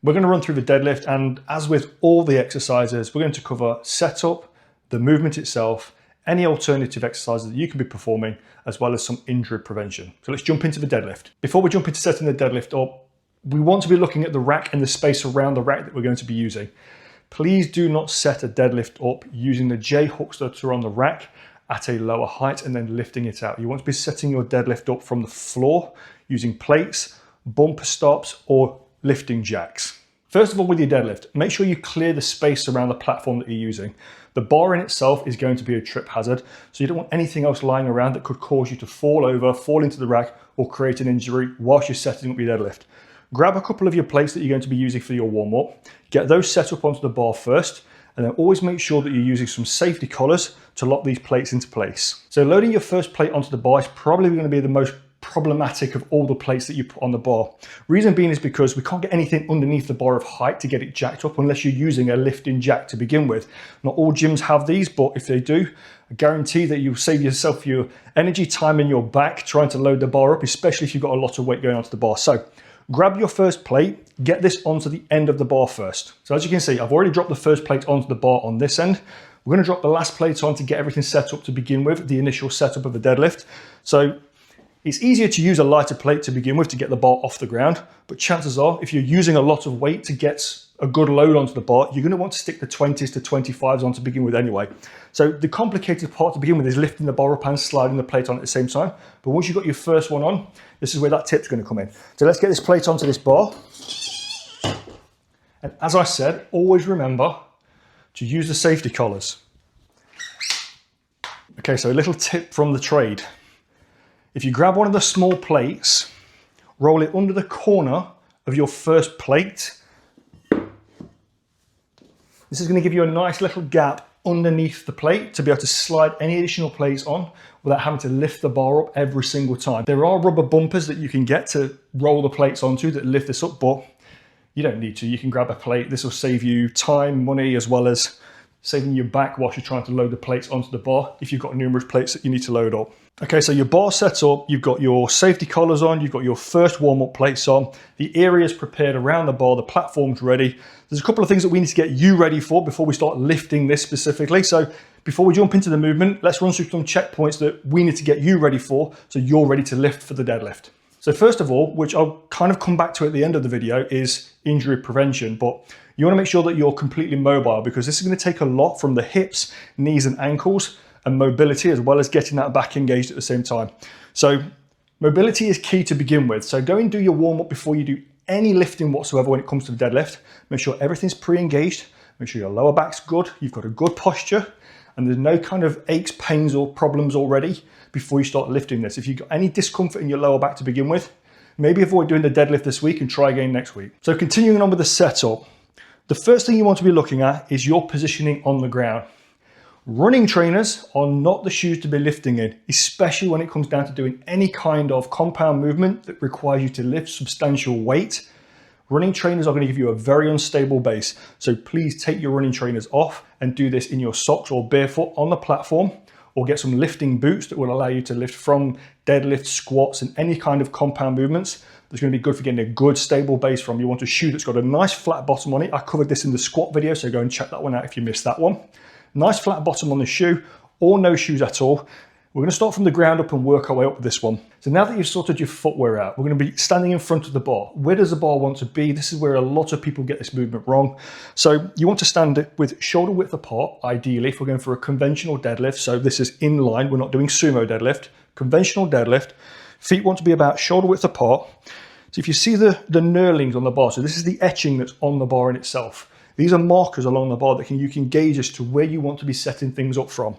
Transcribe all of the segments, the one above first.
We're going to run through the deadlift, and as with all the exercises, we're going to cover setup, the movement itself, any alternative exercises that you can be performing, as well as some injury prevention. So let's jump into the deadlift. Before we jump into setting the deadlift up, we want to be looking at the rack and the space around the rack that we're going to be using. Please do not set a deadlift up using the J hooks that are on the rack at a lower height and then lifting it out. You want to be setting your deadlift up from the floor using plates, bumper stops, or lifting jacks. First of all, with your deadlift, make sure you clear the space around the platform that you're using. The bar in itself is going to be a trip hazard, so you don't want anything else lying around that could cause you to fall over, fall into the rack, or create an injury whilst you're setting up your deadlift. Grab a couple of your plates that you're going to be using for your warm-up, get those set up onto the bar first, and then always make sure that you're using some safety collars to lock these plates into place. So loading your first plate onto the bar is probably going to be the most problematic of all the plates that you put on the bar. Reason being is because we can't get anything underneath the bar of height to get it jacked up unless you're using a lifting jack to begin with. Not all gyms have these, but if they do, I guarantee that you'll save yourself your energy, time, and your back trying to load the bar up, especially if you've got a lot of weight going onto the bar. So grab your first plate, get this onto the end of the bar first. So as you can see, I've already dropped the first plate onto the bar on this end. We're going to drop the last plate on to get everything set up to begin with, the initial setup of the deadlift. So it's easier to use a lighter plate to begin with to get the bar off the ground, but chances are if you're using a lot of weight to get a good load onto the bar, you're going to want to stick the 20s to 25s on to begin with anyway. So the complicated part to begin with is lifting the bar up and sliding the plate on at the same time. But once you've got your first one on, this is where that tip's going to come in. So let's get this plate onto this bar. And as I said, always remember to use the safety collars. Okay, so a little tip from the trade. If you grab one of the small plates, roll it under the corner of your first plate. This is going to give you a nice little gap underneath the plate to be able to slide any additional plates on without having to lift the bar up every single time. There are rubber bumpers that you can get to roll the plates onto that lift this up, but you don't need to. You can grab a plate. This will save you time, money, as well as saving your back whilst you're trying to load the plates onto the bar if you've got numerous plates that you need to load up. Okay, so your bar set up, you've got your safety collars on, you've got your first warm-up plates on, the area's prepared around the bar, the platform's ready. There's a couple of things that we need to get you ready for before we start lifting this specifically. So before we jump into the movement, let's run through some checkpoints that we need to get you ready for so you're ready to lift for the deadlift. So first of all, which I'll kind of come back to at the end of the video, is injury prevention. But you want to make sure that you're completely mobile because this is going to take a lot from the hips, knees, and ankles, and mobility, as well as getting that back engaged at the same time. So mobility is key to begin with. So go and do your warm-up before you do any lifting whatsoever when it comes to the deadlift. Make sure everything's pre-engaged, make sure your lower back's good, you've got a good posture, and there's no kind of aches, pains, or problems already before you start lifting this. If you've got any discomfort in your lower back to begin with, maybe avoid doing the deadlift this week and try again next week. So continuing on with the setup, the first thing you want to be looking at is your positioning on the ground. Running trainers are not the shoes to be lifting in, especially when it comes down to doing any kind of compound movement that requires you to lift substantial weight. Running trainers are going to give you a very unstable base. So please take your running trainers off and do this in your socks or barefoot on the platform, or get some lifting boots that will allow you to lift from deadlifts, squats, and any kind of compound movements. That's going to be good for getting a good stable base from. You want a shoe that's got a nice flat bottom on it. I covered this in the squat video, so go and check that one out if you missed that one. Nice flat bottom on the shoe, or no shoes at all. We're going to start from the ground up and work our way up with this one. So now that you've sorted your footwear out, we're going to be standing in front of the bar. Where does the bar want to be? This is where a lot of people get this movement wrong. So you want to stand it with shoulder width apart, ideally, if we're going for a conventional deadlift. So this is in line, we're not doing sumo deadlift. Conventional deadlift, feet want to be about shoulder width apart. So if you see the knurlings on the bar, so this is the etching that's on the bar in itself. These are markers along the bar that you can gauge as to where you want to be setting things up from.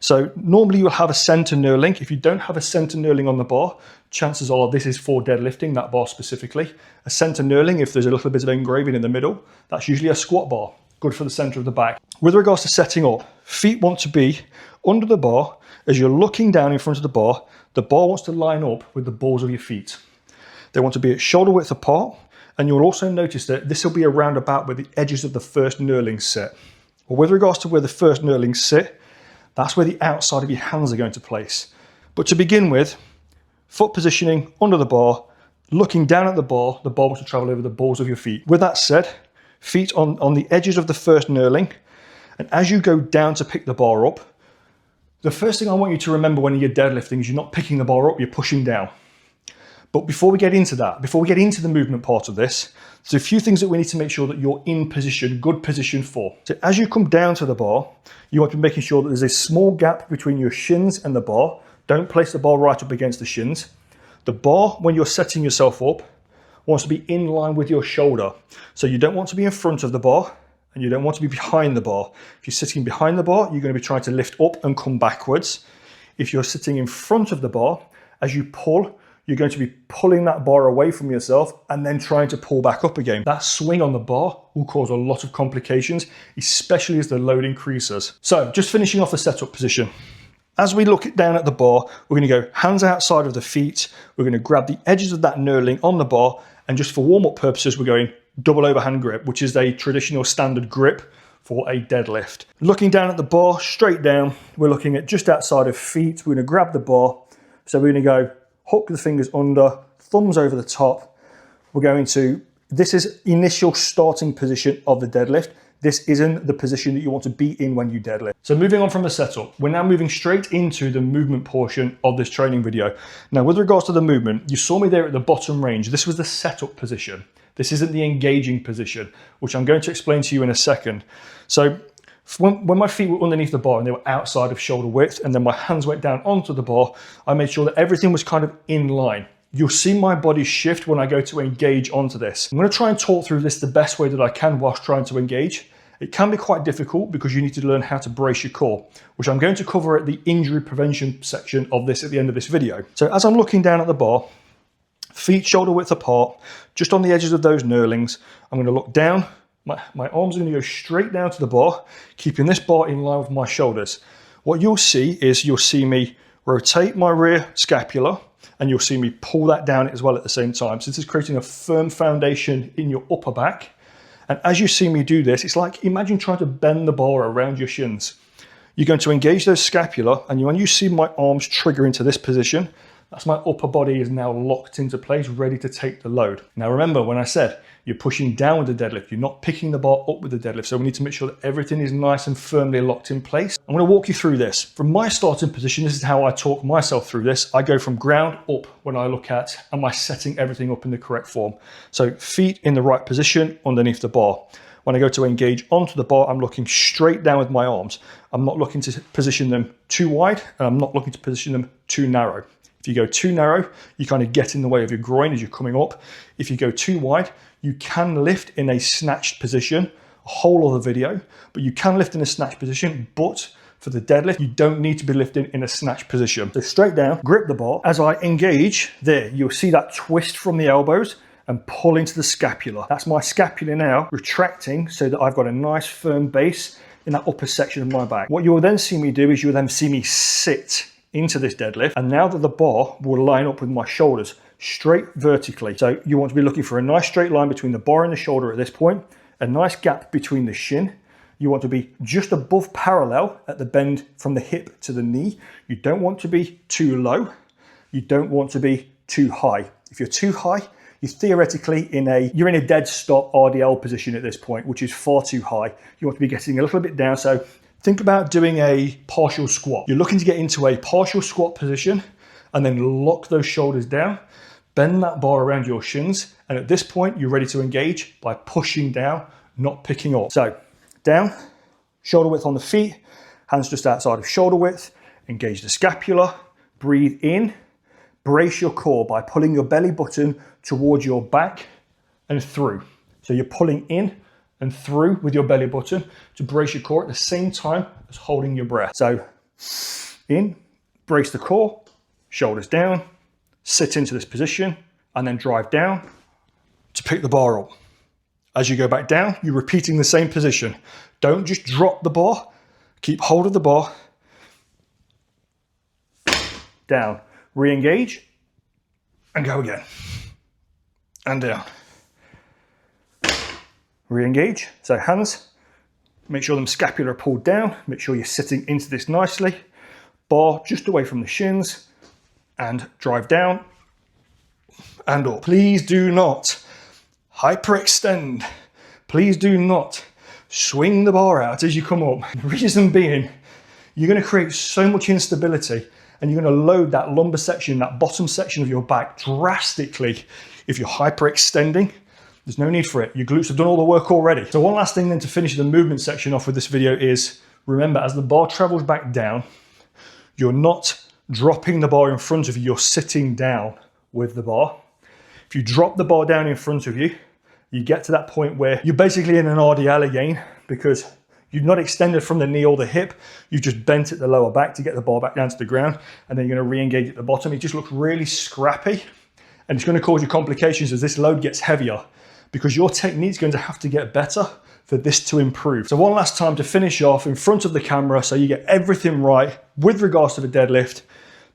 So normally you'll have a center knurling. If you don't have a center knurling on the bar, chances are this is for deadlifting, that bar specifically. A center knurling, if there's a little bit of engraving in the middle, that's usually a squat bar, good for the center of the back. With regards to setting up, feet want to be under the bar. As you're looking down in front of the bar wants to line up with the balls of your feet. They want to be at shoulder width apart. And you'll also notice that this will be around about where the edges of the first knurlings sit. Well, with regards to where the first knurlings sit, that's where the outside of your hands are going to place. But to begin with, foot positioning under the bar, looking down at the bar wants to travel over the balls of your feet. With that said, feet on the edges of the first knurling, and as you go down to pick the bar up, the first thing I want you to remember when you're deadlifting is you're not picking the bar up, you're pushing down. But before we get into that, before we get into the movement part of this, there's a few things that we need to make sure that you're in position, good position for. So as you come down to the bar, you want to be making sure that there's a small gap between your shins and the bar. Don't place the bar right up against the shins. The bar, when you're setting yourself up, wants to be in line with your shoulder. So you don't want to be in front of the bar and you don't want to be behind the bar. If you're sitting behind the bar, you're going to be trying to lift up and come backwards. If you're sitting in front of the bar, as you pull, you're going to be pulling that bar away from yourself and then trying to pull back up again. That swing on the bar will cause a lot of complications, especially as the load increases. So just finishing off the setup position. As we look down at the bar, we're going to go hands outside of the feet. We're going to grab the edges of that knurling on the bar, and just for warm-up purposes, we're going double overhand grip, which is a traditional standard grip for a deadlift. Looking down at the bar, straight down, we're looking at just outside of feet. We're going to grab the bar. So we're going to go hook the fingers under, thumbs over the top. We're going to, this is initial starting position of the deadlift. This isn't the position that you want to be in when you deadlift. So moving on from the setup, we're now moving straight into the movement portion of this training video. Now, with regards to the movement, you saw me there at the bottom range. This was the setup position. This isn't the engaging position, which I'm going to explain to you in a second. So when my feet were underneath the bar and they were outside of shoulder width, and then my hands went down onto the bar, I made sure that everything was kind of in line. You'll see my body shift when I go to engage onto this. I'm going to try and talk through this the best way that I can whilst trying to engage. It can be quite difficult because you need to learn how to brace your core, which I'm going to cover at the injury prevention section of this at the end of this video. So as I'm looking down at the bar, feet shoulder width apart, just on the edges of those knurlings, I'm going to look down. My arms are going to go straight down to the bar, keeping this bar in line with my shoulders. What you'll see is you'll see me rotate my rear scapula, and you'll see me pull that down as well at the same time. So this is creating a firm foundation in your upper back. And as you see me do this, it's like, imagine trying to bend the bar around your shins. You're going to engage those scapula, and when you see my arms trigger into this position, that's my upper body is now locked into place, ready to take the load. Now remember, when I said you're pushing down with the deadlift, you're not picking the bar up with the deadlift. So we need to make sure that everything is nice and firmly locked in place. I'm going to walk you through this. From my starting position, this is how I talk myself through this. I go from ground up when I look at, am I setting everything up in the correct form? So feet in the right position underneath the bar. When I go to engage onto the bar, I'm looking straight down with my arms. I'm not looking to position them too wide, and I'm not looking to position them too narrow. If you go too narrow, you kind of get in the way of your groin as you're coming up. If you go too wide, you can lift in a snatched position, a whole other video, but you can lift in a snatched position, but for the deadlift, you don't need to be lifting in a snatched position. So straight down, grip the bar. As I engage there, you'll see that twist from the elbows and pull into the scapula. That's my scapula now retracting so that I've got a nice firm base in that upper section of my back. What you will then see me do is you will then see me sit into this deadlift, and now that the bar will line up with my shoulders straight vertically. So you want to be looking for a nice straight line between the bar and the shoulder at this point, a nice gap between the shin. You want to be just above parallel at the bend from the hip to the knee. You don't want to be too low. You don't want to be too high. If you're too high, you're theoretically you're in a dead stop RDL position at this point, which is far too high. You want to be getting a little bit down. So think about doing a partial squat. You're looking to get into a partial squat position and then lock those shoulders down, bend that bar around your shins. And at this point, you're ready to engage by pushing down, not picking up. So down, shoulder width on the feet, hands just outside of shoulder width, engage the scapula, breathe in, brace your core by pulling your belly button towards your back and through. So you're pulling in and through with your belly button to brace your core at the same time as holding your breath. So in, brace the core, shoulders down, sit into this position, and then drive down to pick the bar up. As you go back down, you're repeating the same position. Don't just drop the bar, keep hold of the bar, down, re-engage, and go again, and down. Re-engage, so hands, make sure them scapula are pulled down, make sure you're sitting into this nicely, bar just away from the shins, and drive down, and up. Please do not hyperextend. Please do not swing the bar out as you come up. The reason being, you're going to create so much instability and you're going to load that lumbar section, that bottom section of your back drastically. If you're hyperextending, there's no need for it. Your glutes have done all the work already. So one last thing then to finish the movement section off with this video is, remember, as the bar travels back down, you're not dropping the bar in front of you, you're sitting down with the bar. If you drop the bar down in front of you, you get to that point where you're basically in an RDL again, because you've not extended from the knee or the hip, you've just bent at the lower back to get the bar back down to the ground, and then you're going to re-engage at the bottom. It just looks really scrappy, and it's going to cause you complications as this load gets heavier, because your technique's going to have to get better for this to improve. So one last time to finish off in front of the camera so you get everything right with regards to the deadlift.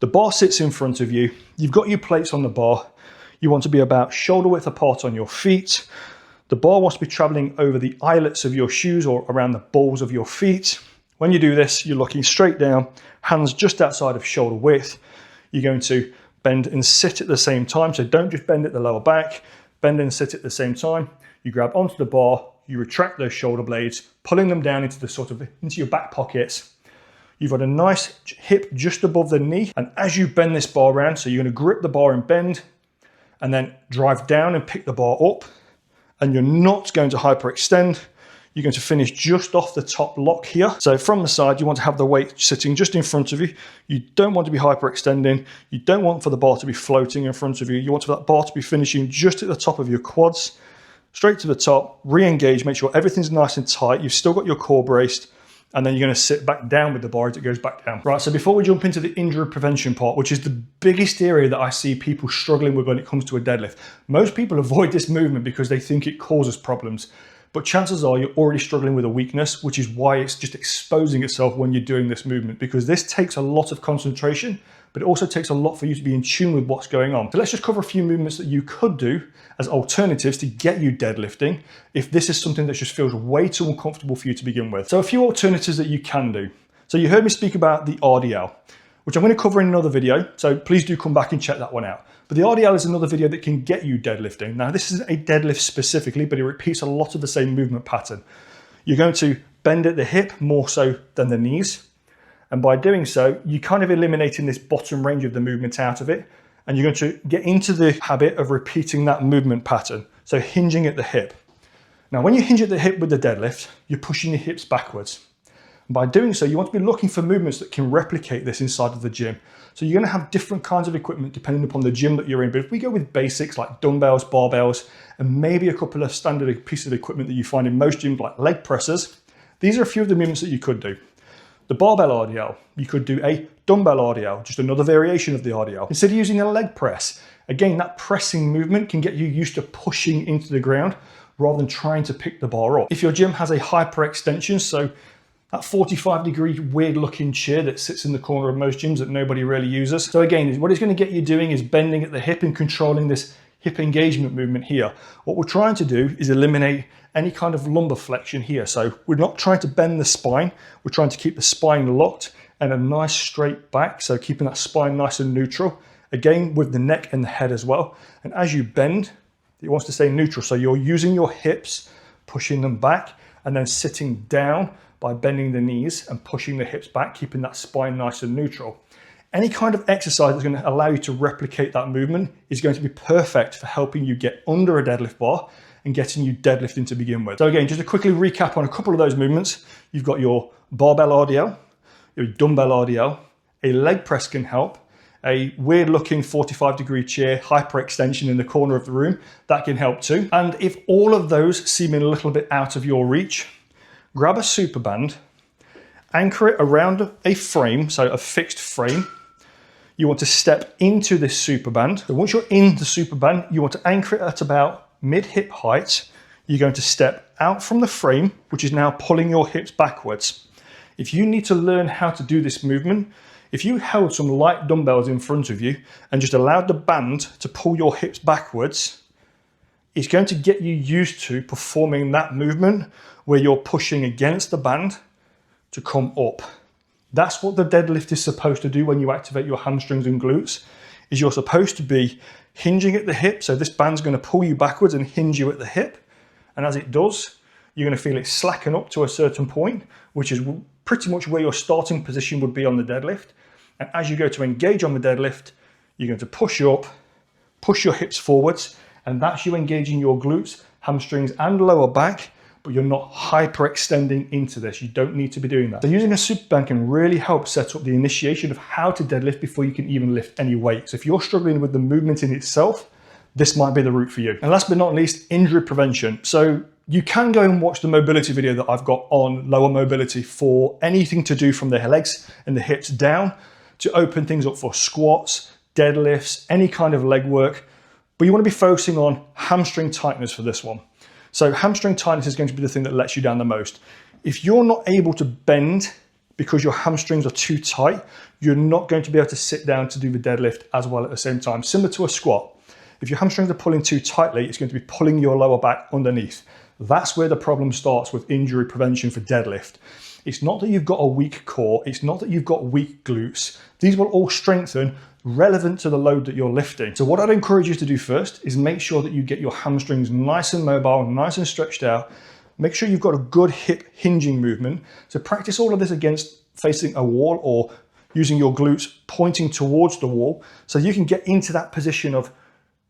The bar sits in front of you. You've got your plates on the bar. You want to be about shoulder width apart on your feet. The bar wants to be traveling over the eyelets of your shoes or around the balls of your feet. When you do this, you're looking straight down, hands just outside of shoulder width. You're going to bend and sit at the same time. So don't just bend at the lower back, bend and sit at the same time. You grab onto the bar, you retract those shoulder blades, pulling them down into your back pockets. You've got a nice hip just above the knee. And as you bend this bar around, so you're going to grip the bar and bend, and then drive down and pick the bar up. And you're not going to hyperextend. You're going to finish just off the top lock here. So from the side, you want to have the weight sitting just in front of you. You don't want to be hyperextending. You don't want for the bar to be floating in front of you. You want for that bar to be finishing just at the top of your quads, straight to the top, re-engage, make sure everything's nice and tight. You've still got your core braced, and then you're going to sit back down with the bar as it goes back down. Right, so before we jump into the injury prevention part, which is the biggest area that I see people struggling with when it comes to a deadlift. Most people avoid this movement because they think it causes problems, but chances are you're already struggling with a weakness, which is why it's just exposing itself when you're doing this movement, because this takes a lot of concentration, but it also takes a lot for you to be in tune with what's going on. So let's just cover a few movements that you could do as alternatives to get you deadlifting if this is something that just feels way too uncomfortable for you to begin with. So a few alternatives that you can do. So you heard me speak about the RDL, which I'm going to cover in another video, so please do come back and check that one out. But the RDL is another video that can get you deadlifting. Now this isn't a deadlift specifically, but it repeats a lot of the same movement pattern. You're going to bend at the hip more so than the knees. And by doing so, you're kind of eliminating this bottom range of the movement out of it. And you're going to get into the habit of repeating that movement pattern. So hinging at the hip. Now, when you hinge at the hip with the deadlift, you're pushing the hips backwards. And by doing so, you want to be looking for movements that can replicate this inside of the gym. So you're going to have different kinds of equipment depending upon the gym that you're in. But if we go with basics like dumbbells, barbells, and maybe a couple of standard pieces of equipment that you find in most gyms like leg presses, these are a few of the movements that you could do. The barbell RDL, you could do a dumbbell RDL, just another variation of the RDL. Instead of using a leg press, again, that pressing movement can get you used to pushing into the ground rather than trying to pick the bar up. If your gym has a hyperextension, so that 45-degree weird looking chair that sits in the corner of most gyms that nobody really uses. So again, what it's going to get you doing is bending at the hip and controlling this hip engagement movement here. What we're trying to do is eliminate any kind of lumbar flexion here. So we're not trying to bend the spine, we're trying to keep the spine locked and a nice straight back. So keeping that spine nice and neutral, again with the neck and the head as well. And as you bend, it wants to stay neutral. So you're using your hips, pushing them back, and then sitting down by bending the knees and pushing the hips back, keeping that spine nice and neutral. Any kind of exercise that's going to allow you to replicate that movement is going to be perfect for helping you get under a deadlift bar and getting you deadlifting to begin with. So again, just to quickly recap on a couple of those movements, you've got your barbell RDL, your dumbbell RDL, a leg press can help, a weird looking 45-degree chair hyperextension in the corner of the room, that can help too. And if all of those seem a little bit out of your reach, grab a super band, anchor it around a frame, so a fixed frame. You want to step into this super band. So once you're in the super band, you want to anchor it at about mid-hip height. You're going to step out from the frame, which is now pulling your hips backwards. If you need to learn how to do this movement, if you held some light dumbbells in front of you and just allowed the band to pull your hips backwards, it's going to get you used to performing that movement where you're pushing against the band to come up. That's what the deadlift is supposed to do when you activate your hamstrings and glutes. is you're supposed to be hinging at the hip. So this band's going to pull you backwards and hinge you at the hip. And as it does, you're going to feel it slacken up to a certain point, which is pretty much where your starting position would be on the deadlift. And as you go to engage on the deadlift, you're going to push up, push your hips forwards, and that's you engaging your glutes, hamstrings, and lower back, but you're not hyperextending into this. You don't need to be doing that. So using a super band can really help set up the initiation of how to deadlift before you can even lift any weight. So if you're struggling with the movement in itself, this might be the route for you. And last but not least, injury prevention. So you can go and watch the mobility video that I've got on lower mobility for anything to do from the legs and the hips down to open things up for squats, deadlifts, any kind of leg work. But you want to be focusing on hamstring tightness for this one. So hamstring tightness is going to be the thing that lets you down the most. If you're not able to bend because your hamstrings are too tight, you're not going to be able to sit down to do the deadlift as well at the same time. Similar to a squat. If your hamstrings are pulling too tightly, it's going to be pulling your lower back underneath. That's where the problem starts with injury prevention for deadlift. It's not that you've got a weak core. It's not that you've got weak glutes. These will all strengthen relevant to the load that you're lifting. So what I'd encourage you to do first is make sure that you get your hamstrings nice and mobile, nice and stretched out. Make sure you've got a good hip hinging movement. So practice all of this against facing a wall or using your glutes pointing towards the wall so you can get into that position of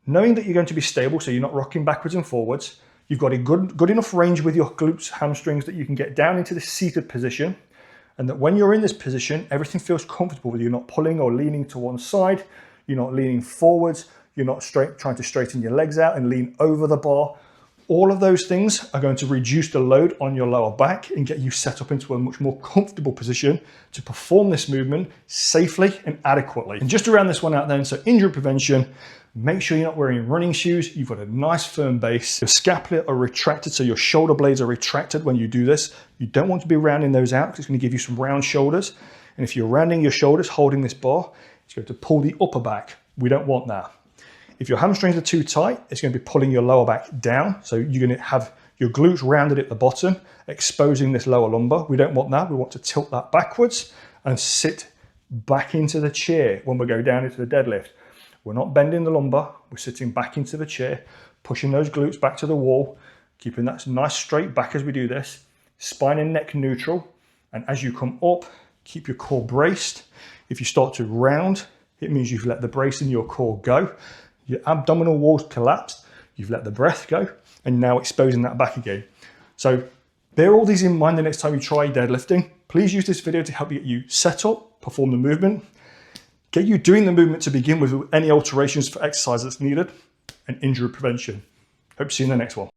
knowing that you're going to be stable so you're not rocking backwards and forwards. You've got a good enough range with your glutes, hamstrings that you can get down into the seated position, and that when you're in this position, everything feels comfortable with you. You're not pulling or leaning to one side, you're not leaning forwards, you're not trying to straighten your legs out and lean over the bar. All of those things are going to reduce the load on your lower back and get you set up into a much more comfortable position to perform this movement safely and adequately. And just to round this one out then, so injury prevention, make sure you're not wearing running shoes. You've got a nice firm base. Your scapula are retracted, so your shoulder blades are retracted when you do this. You don't want to be rounding those out because it's going to give you some round shoulders. And if you're rounding your shoulders, holding this bar, it's going to pull the upper back. We don't want that. If your hamstrings are too tight, it's going to be pulling your lower back down. So you're going to have your glutes rounded at the bottom, exposing this lower lumbar. We don't want that. We want to tilt that backwards and sit back into the chair when we go down into the deadlift. We're not bending the lumbar, we're sitting back into the chair, pushing those glutes back to the wall, keeping that nice straight back as we do this, spine and neck neutral, and as you come up, keep your core braced. If you start to round, it means you've let the brace in your core go, your abdominal walls collapsed, you've let the breath go, and now exposing that back again. So bear all these in mind the next time you try deadlifting. Please use this video to help get you set up, perform the movement, get you doing the movement to begin with any alterations for exercise that's needed, and injury prevention. Hope to see you in the next one.